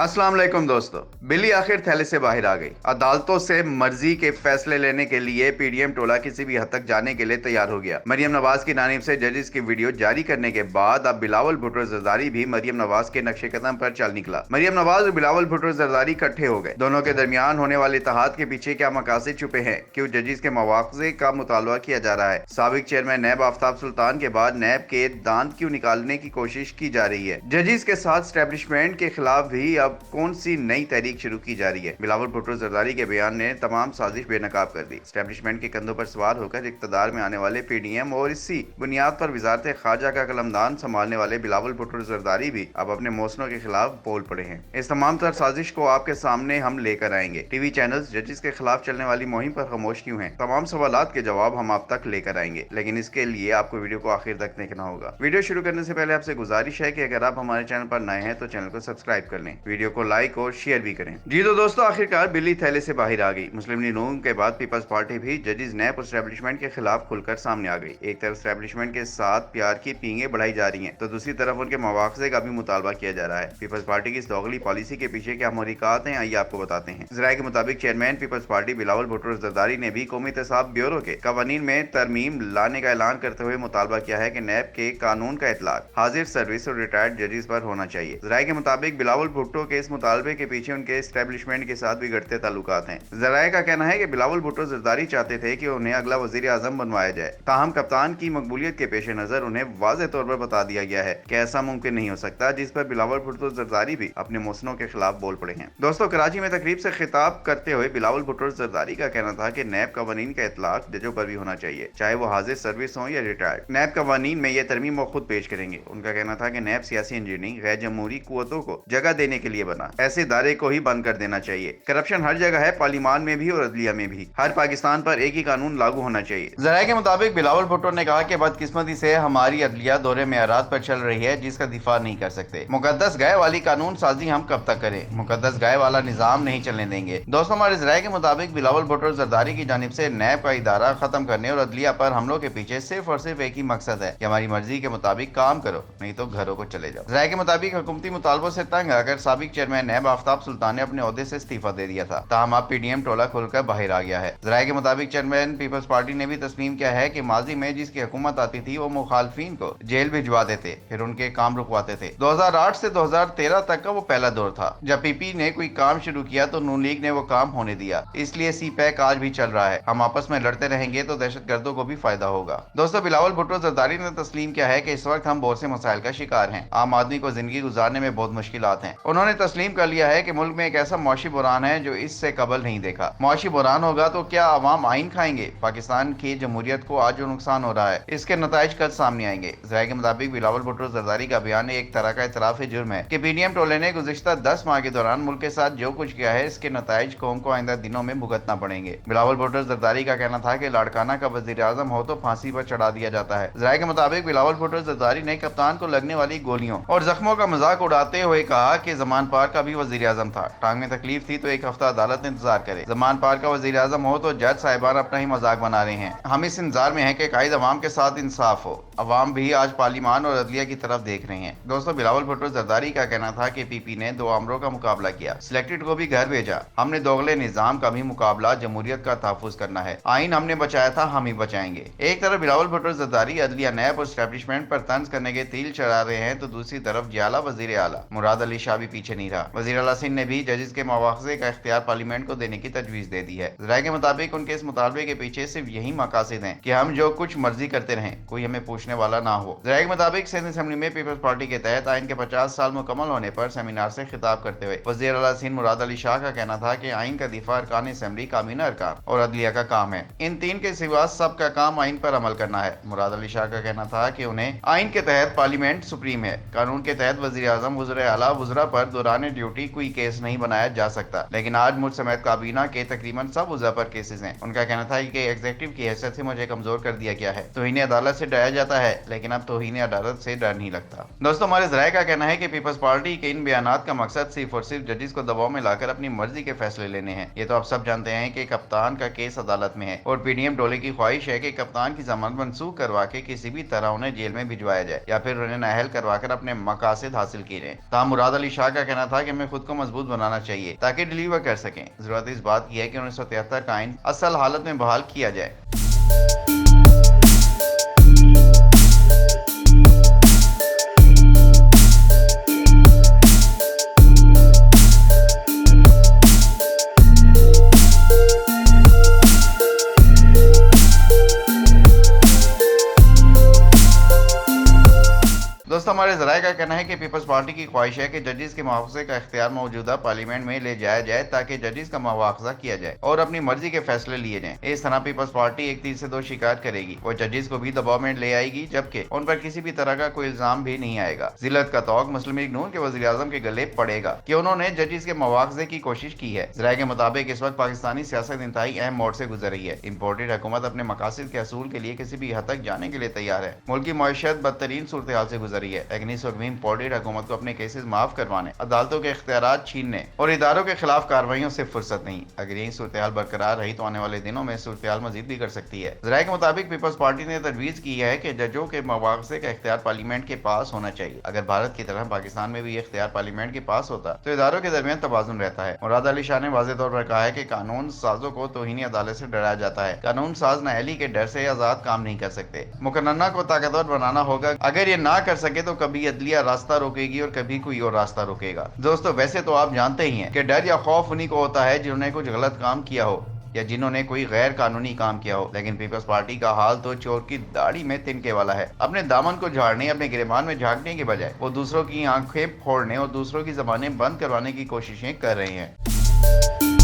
अस्सलाम वालेकुम दोस्तों। बिल्ली आखिर थैले से बाहर आ गई। अदालतों से मर्जी के फैसले लेने के लिए पीडीएम टोला किसी भी हद तक जाने के लिए तैयार हो गया। मरियम नवाज की जानिब से जजेस की वीडियो जारी करने के बाद अब बिलावल भुट्टो जरदारी भी मरियम नवाज के नक्शे कदम पर चल निकला। मरियम नवाज और बिलावल भुट्टो जरदारी इकट्ठे हो गए। दोनों के दरमियान होने वाले इत्तेहाद के पीछे क्या मकासद छुपे हैं? क्यों जजेस के मवाख़ज़े का मुतालबा किया जा रहा है? साबिक चेयरमैन नैब आफ्ताब सुल्तान के बाद नैब के दांत क्यों निकालने की कोशिश की जा रही है? जजेस के साथ स्टैब्लिशमेंट के खिलाफ भी अब कौन सी नई तहरीक शुरू की जा रही है? बिलावल भुट्टो जरदारी के बयान ने तमाम साजिश बेनकाब कर दी। स्टैब्लिशमेंट के कंधों पर सवार होकर इक्तदार में आने वाले पीडीएम और इसी बुनियाद पर वजारत खारजा का कलमदान संभालने वाले बिलावल भुट्टो जरदारी भी अब अपने मौसनों के खिलाफ बोल पड़े हैं। इस तमाम तर साजिश को आपके सामने हम लेकर आएंगे। टीवी चैनल्स जजेस के खिलाफ चलने वाली मुहिम पर खामोश क्यों हैं? तमाम सवालात के जवाब हम आप तक लेकर आएंगे, लेकिन इसके लिए आपको वीडियो को आखिर तक देखना होगा। वीडियो शुरू करने से पहले आपसे गुजारिश है कि अगर आप हमारे चैनल पर नए हैं तो चैनल को सब्सक्राइब कर लें, वीडियो को लाइक और शेयर भी करें। जी तो दोस्तों, आखिरकार बिल्ली थैले से बाहर आ गई। मुस्लिम लीग नून के बाद पीपल्स पार्टी भी जजेस नैब और एस्टैब्लिशमेंट के खिलाफ खुलकर सामने आ गई। एक तरफ एस्टैब्लिशमेंट के साथ प्यार की पींगे बढ़ाई जा रही हैं, तो दूसरी तरफ उनके मवाख़ज़े का भी मुतालबा किया जा रहा है। पीपल्स पार्टी की इस दोगली पॉलिसी के पीछे क्या महरिकात हैं, आइए आपको बताते हैं। ज़राए के मुताबिक चेयरमैन पीपल्स पार्टी बिलावल भुट्टो जरदारी ने भी कौमी एहतसाब ब्यूरो के कवानीन में तरमीम लाने का ऐलान करते हुए मुतालबा किया है कि नैब के कानून का इतलाक हाजिर सर्विस और रिटायर्ड जजेस पर होना चाहिए। ज़राए के मुताबिक बिलावल भुट्टो के इस मुतालबे के पीछे उनके एस्टैब्लिशमेंट के साथ बिगड़ते ताल्लुकात हैं। ज़राए का कहना है कि बिलावल भुट्टो जरदारी चाहते थे कि उन्हें अगला वज़ीर आज़म बनवाया जाए, ताहम कप्तान की मकबूलियत के पेश नज़र उन्हें वाज़ेह तौर पर बता दिया गया है कि ऐसा मुमकिन नहीं हो सकता, जिस पर बिलावल भुट्टो जरदारी भी अपने मौसनों के खिलाफ बोल पड़े हैं। दोस्तों, कराची में तकरीब से खिताब करते हुए बिलावल भुट्टो जरदारी का कहना था कि नैब कवानीन का इतलाक जजों पर भी होना चाहिए, चाहे वो हाजिर सर्विस हो या रिटायर्ड। नैब कवानीन में यह तरमीम वो खुद पेश करेंगे। उनका कहना था कि नैब सियासी इंजीनियरिंग गैर जमहूरी कुव्वतों को जगह देने के लिए बना, ऐसे इदारे को ही बंद कर देना चाहिए। करप्शन हर जगह है, पार्लियामान में भी और अदलिया में भी। हर पाकिस्तान पर एक ही कानून लागू होना चाहिए। ज़राए के मुताबिक बिलावल भुट्टो ने कहा कि बदकिस्मती से हमारी अदलिया दौरे मेयारात पर चल रही है, जिसका दिफा नहीं कर सकते। मुकद्दस गाय वाली कानून साजी हम कब तक करें? मुकद्दस गाय वाला निजाम नहीं चलने देंगे। दोस्तों, हमारे ज़राए के मुताबिक बिलावल भुट्टो जरदारी की जानिब से नैब का इदारा खत्म करने और अदलिया पर हमलों के पीछे सिर्फ और सिर्फ एक ही मकसद है कि हमारी मर्जी के मुताबिक काम करो, नहीं तो घरों को चले जाओ। ज़राए के मुताबिक हुकूमती मुतालबों से तंग आकर साबिक चेयरमैन नैब आफ्ताब सुल्तान ने अपने ओहदे से इस्तीफा दे दिया था, ताहम अब पीडीएम टोला खुलकर बाहर आ गया है। ज़राए के मुताबिक चेयरमैन पीपल्स पार्टी ने भी तस्लीम किया है कि माजी में जिसकी हुकूमत आती थी वो मुखालफिन को जेल भिजवा देते, फिर उनके काम रुकवाते थे। 2008 से 2013 तक का वो पहला दौर था जब पीपी ने कोई काम शुरू किया तो नून लीग ने वो काम होने दिया। इसलिए सी पैक आज भी चल रहा है। हम आपस में लड़ते रहेंगे तो दहशतगर्दों को भी फायदा होगा। दोस्तों, बिलावल भुट्टो जरदारी ने तस्लीम किया है कि इस वक्त हम बहुत से मसाइल का शिकार हैं। आम आदमी को जिंदगी गुजारने में बहुत मुश्किलात हैं। उन्होंने तस्लीम कर लिया है कि मुल्क में एक ऐसा मुआशी बुरान है जो इससे कबल नहीं देखा। मुआशी बुरान होगा तो क्या अवाम आइन खाएंगे? पाकिस्तान की जमहूरियत को आज जो नुकसान हो रहा है, इसके नताइज कल सामने आएंगे। ज़राए के मुताबिक बिलावल भुट्टो जरदारी का बयान एक तरह का इतराफ जुर्म है कि पीडीएम टोले ने गुज़िश्ता 10 माह के दौरान मुल्क के साथ जो कुछ किया है, इसके नताइज कौम को आइंदा दिनों में भुगतना पड़ेंगे। बिलावल भुट्टो जरदारी का कहना था कि लाड़काना का वज़ीर आज़म हो तो फांसी पर चढ़ा दिया जाता है। ज़राए के मुताबिक बिलावल भुट्टो जरदारी ने कप्तान को लगने वाली गोलियों और जख्मों का मजाक उड़ाते हुए कहा कि ज़मान पार का भी वज़ीर आज़म था। टांग में तकलीफ थी तो एक हफ्ता अदालत इंतजार करे। ज़मान पार का वज़ीर आज़म हो तो जज साहिबान अपना ही मजाक बना रहे हैं। हम इस इंतजार में हैं कि कायद अवाम के साथ इंसाफ हो। अवाम भी आज पार्लियामान और अदलिया की तरफ देख रहे हैं। दोस्तों, बिलावल भुट्टो जरदारी का कहना था कि पीपी ने 2 आमरों का मुकाबला किया, सिलेक्टेड को भी घर भेजा। हमने दोगले निजाम का भी मुकाबला जमहूरियत का तहफ़्फ़ुज़ करना है। आइन हमने बचाया था, हम ही बचाएंगे। एक तरफ बिलावल भुट्टो जरदारी अदलिया नैब और एस्टैब्लिशमेंट पर तंज करने के तील चढ़ा रहे हैं, तो दूसरी तरफ जियाला वज़ीर आला मुराद अली शाह भी पीछे नहीं रहा। वज़ीर आला सिंध ने भी जजेस के मवाख़ज़े का इख्तियार पार्लियामेंट को देने की तजवीज़ दे दी है। ज़राए के मुताबिक उनके इस मुतालबे के पीछे सिर्फ यही मकासद हैं कि हम जो कुछ मर्जी करते रहें, कोई हमें पूछने वाला ना हो। ज़राए के मुताबिक सिंध असेंबली में पीपल्स पार्टी के तहत आइन के 50 साल मुकम्मल होने पर सेमिनार से खिताब करते हुए वज़ीर आला सिंध मुराद अली शाह का कहना था कि आइन का दिफा अरकान असेंबली, कामीना अरकान और अदलिया का काम है। इन तीन के सिवा सब का काम आइन पर अमल करना है। मुराद अली शाह का कहना था कि उन्हें आइन के तहत पार्लियामेंट सुप्रीम है। कानून के तहत वज़ीर आज़म, वज़ीर आला, वज़रा पर दौरान ड्यूटी कोई केस नहीं बनाया जा सकता, लेकिन आज मुझ समेत काबीना के तकरीबन सब वज़रा पर केसेस हैं। उनका कहना था कि एग्जीक्यूटिव की हैसियत से मुझे कमजोर कर दिया गया है। तौहीन अदालत से डराया जाता है, लेकिन अब तौहीन अदालत से डर नहीं लगता। दोस्तों, हमारे ज़राए का कहना है कि पीपल्स पार्टी के इन बयानात का मकसद सिर्फ और सिर्फ जजेस को दबाव में लाकर अपनी मर्जी के फैसले लेने हैं। ये तो आप सब जानते हैं कि कप्तान का केस अदालत में है और पीडीएम टोले की ख्वाहिश है कि कप्तान की जमानत मनसूख करवा के किसी भी तरह उन्हें जेल में भिजवाया जाए या फिर उन्हें नाअहल करवा कर अपने मकासद हासिल किए जाएं। ताहम मुराद अली शाह का कहना था कि हमें खुद को मजबूत बनाना चाहिए ताकि डिलीवर कर सकें। जरूरत इस बात की है कि 1973 का आइन असल हालत में बहाल किया जाए। दोस्तों, हमारे ज़राए का कहना है कि पीपल्स पार्टी की ख्वाहिश है कि जजेस के मुआवजे का इख्तियार मौजूदा पार्लियामेंट में ले जाया जाए ताकि जजेस का मुआवजा किया जाए और अपनी मर्जी के फैसले लिए जाएं। इस तरह पीपल्स पार्टी एक तीर से दो शिकार करेगी। वो जजेस को भी दबाव में ले आएगी जबकि उन पर किसी भी तरह का कोई इल्जाम भी नहीं आएगा। जिल्लत का तौक मुस्लिम लीग नून के वज़ीर आज़म के गले पड़ेगा कि उन्होंने जजेस के मुआवजे की कोशिश की है। ज़राए के मुताबिक इस वक्त पाकिस्तानी सियासत इंतहाई अहम मोड़ से गुजर रही है। इम्पोर्टेड हुकूमत अपने मकासद के असूल के लिए किसी भी हद तक जाने के लिए तैयार है। मुल्क की मईशत बदतरीन सूरत हाल से गुजर रही है, लेकिन इस वक्त इम्पोर्टेड हुकूमत को अपने केसेस माफ करवाने, अदालतों के इख्तियारात छीनने और इदारों के खिलाफ कार्रवाइयों से फुर्सत नहीं। अगर यही सूरत हाल बरकरार रही तो आने वाले दिनों में सूरत हाल मजीद भी कर सकती है। ज़राए के मुताबिक पीपल्स पार्टी ने तजवीज़ की है कि जजों के मुआवजे का इख्तियार पार्लियामेंट के पास होना चाहिए। अगर भारत की तरह पाकिस्तान में भी इख्तियार पार्लियामेंट के पास होता तो इदारों के दरमियान तवाज़ुन रहता है। मुराद अली शाह ने वाज़ेह तौर पर कहा है कि कानून साजों को तौहीनी अदालत से डराया जाता है। कानून साज नाअहली के डर से आजाद काम नहीं कर सकते। मुकन्ना को ताकतवर बनाना होगा। अगर ये ना कर सके तो कभी अदलिया रास्ता रोकेगी और कभी कोई और रास्ता रोकेगा। दोस्तों, वैसे तो आप जानते ही हैं कि डर या खौफ उन्हीं को होता है जिन्होंने कुछ गलत काम किया हो या जिन्होंने कोई गैर कानूनी काम किया हो। लेकिन पीपल्स पार्टी का हाल तो चोर की दाढ़ी में तिनके वाला है। अपने दामन को झाड़ने, अपने गिरेबान में झांकने के बजाय वो दूसरों की आंखें फोड़ने और दूसरों की जबानें बंद करवाने की कोशिशें कर रहे हैं।